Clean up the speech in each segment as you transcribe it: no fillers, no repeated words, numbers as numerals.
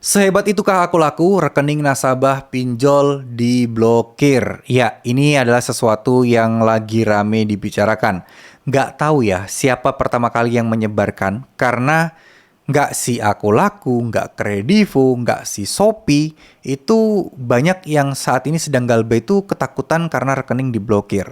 Sehebat itukah aku laku, rekening nasabah pinjol diblokir. Ya, ini adalah sesuatu yang lagi rame dibicarakan. Nggak tahu ya siapa pertama kali yang menyebarkan, karena nggak si aku laku, nggak Kredivo, nggak si Shopee, itu banyak yang saat ini sedang galbah itu ketakutan karena rekening diblokir.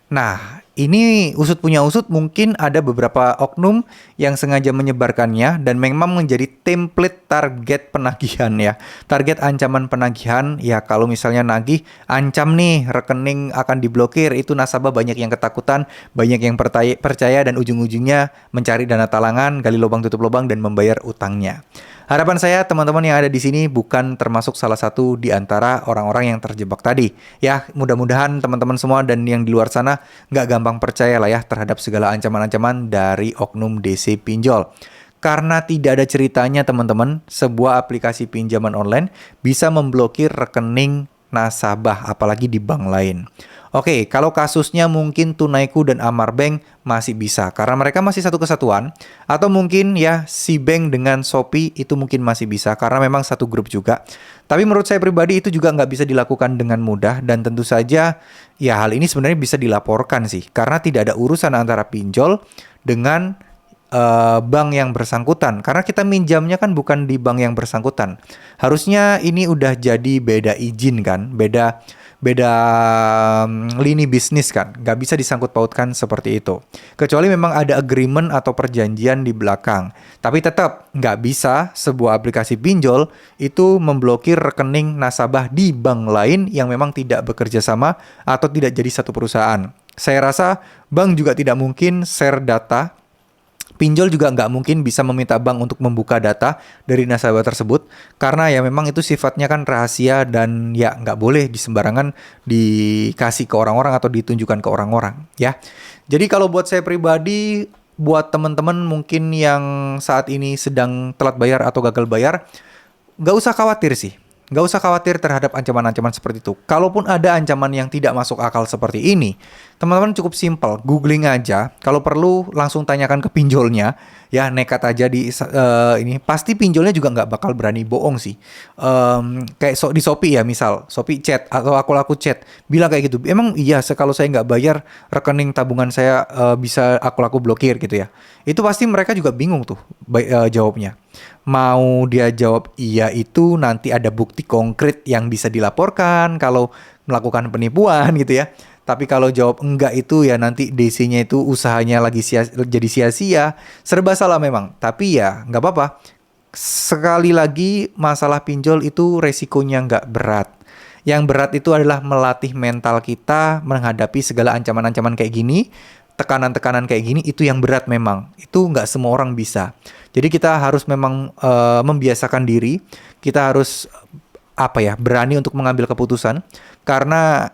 Nah, ini usut punya usut mungkin ada beberapa oknum yang sengaja menyebarkannya dan memang menjadi template target penagihan ya. Target ancaman penagihan ya, kalau misalnya nagih, ancam nih rekening akan diblokir, itu nasabah banyak yang ketakutan, banyak yang percaya dan ujung-ujungnya mencari dana talangan, gali lubang tutup lubang dan membayar utangnya. Harapan saya teman-teman yang ada di sini bukan termasuk salah satu di antara orang-orang yang terjebak tadi. Ya, mudah-mudahan teman-teman semua dan yang di luar sana nggak gampang percaya lah ya terhadap segala ancaman-ancaman dari oknum DC pinjol. Karena tidak ada ceritanya teman-teman, sebuah aplikasi pinjaman online bisa memblokir rekening nasabah, apalagi di bank lain. Oke, kalau kasusnya mungkin Tunaiku dan Amarbank masih bisa, karena mereka masih satu kesatuan. Atau mungkin ya si bank dengan Shopee itu mungkin masih bisa, karena memang satu grup juga. Tapi menurut saya pribadi itu juga nggak bisa dilakukan dengan mudah, dan tentu saja ya hal ini sebenarnya bisa dilaporkan sih, karena tidak ada urusan antara pinjol dengan bank yang bersangkutan, karena kita minjamnya kan bukan di bank yang bersangkutan. Harusnya ini udah jadi beda izin kan, beda beda lini bisnis kan, nggak bisa disangkut pautkan seperti itu. Kecuali memang ada agreement atau perjanjian di belakang. Tapi tetap nggak bisa sebuah aplikasi pinjol itu memblokir rekening nasabah di bank lain yang memang tidak bekerja sama atau tidak jadi satu perusahaan. Saya rasa bank juga tidak mungkin share data. Pinjol juga nggak mungkin bisa meminta bank untuk membuka data dari nasabah tersebut, karena ya memang itu sifatnya kan rahasia dan ya nggak boleh disembarangan dikasih ke orang-orang atau ditunjukkan ke orang-orang ya. Jadi kalau buat saya pribadi, buat teman-teman mungkin yang saat ini sedang telat bayar atau gagal bayar, nggak usah khawatir sih. Nggak usah khawatir terhadap ancaman-ancaman seperti itu. Kalaupun ada ancaman yang tidak masuk akal seperti ini, teman-teman cukup simpel, googling aja. Kalau perlu langsung tanyakan ke pinjolnya, ya nekat aja di ini. Pasti pinjolnya juga nggak bakal berani bohong sih. Kayak di Shopee ya, misal Shopee chat atau aku laku chat, bilang kayak gitu. Emang iya, kalau saya nggak bayar rekening tabungan saya bisa aku laku blokir gitu ya. Itu pasti mereka juga bingung tuh jawabnya. Mau dia jawab iya, itu nanti ada bukti konkret yang bisa dilaporkan kalau melakukan penipuan gitu ya. Tapi kalau jawab enggak, itu ya nanti DC-nya itu usahanya lagi jadi sia-sia. Serba salah memang. Tapi ya nggak apa-apa. Sekali lagi, masalah pinjol itu resikonya nggak berat. Yang berat itu adalah melatih mental kita menghadapi segala ancaman-ancaman kayak gini. Tekanan-tekanan kayak gini itu yang berat memang. Itu nggak semua orang bisa. Jadi kita harus memang membiasakan diri. Kita harus berani untuk mengambil keputusan, karena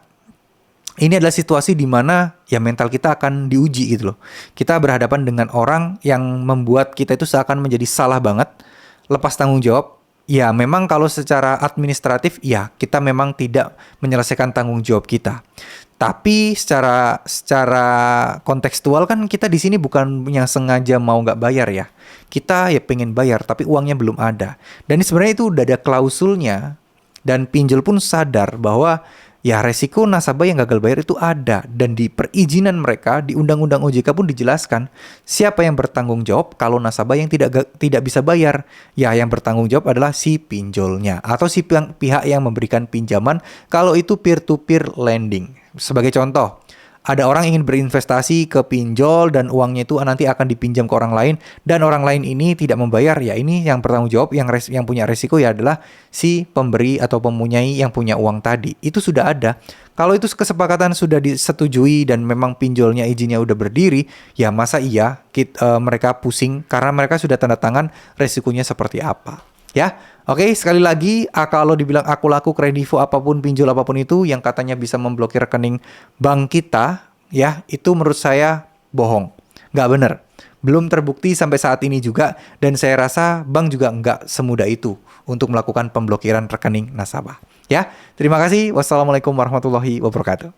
ini adalah situasi di mana ya mental kita akan diuji gitu loh. Kita berhadapan dengan orang yang membuat kita itu seakan menjadi salah banget, lepas tanggung jawab. Ya memang kalau secara administratif ya kita memang tidak menyelesaikan tanggung jawab kita. Tapi secara kontekstual kan kita di sini bukan yang sengaja mau nggak bayar ya. Kita ya pengen bayar tapi uangnya belum ada. Dan ini sebenarnya itu udah ada klausulnya, dan pinjol pun sadar bahwa ya resiko nasabah yang gagal bayar itu ada, dan di perizinan mereka di Undang-Undang OJK pun dijelaskan siapa yang bertanggung jawab kalau nasabah yang tidak bisa bayar. Ya yang bertanggung jawab adalah si pinjolnya atau si pihak yang memberikan pinjaman kalau itu peer to peer lending. Sebagai contoh, ada orang ingin berinvestasi ke pinjol dan uangnya itu nanti akan dipinjam ke orang lain, dan orang lain ini tidak membayar. Ya ini yang bertanggung jawab, yang punya resiko ya adalah si pemberi atau pemunyai yang punya uang tadi. Itu sudah ada. Kalau itu kesepakatan sudah disetujui dan memang pinjolnya izinnya udah berdiri, ya masa iya mereka pusing karena mereka sudah tanda tangan resikonya seperti apa. Ya, oke, sekali lagi, kalau dibilang aku laku, Kredivo, apapun, pinjol apapun itu yang katanya bisa memblokir rekening bank kita, ya itu menurut saya bohong, nggak bener. Belum terbukti sampai saat ini juga, dan saya rasa bank juga nggak semudah itu untuk melakukan pemblokiran rekening nasabah. Ya, terima kasih. Wassalamualaikum warahmatullahi wabarakatuh.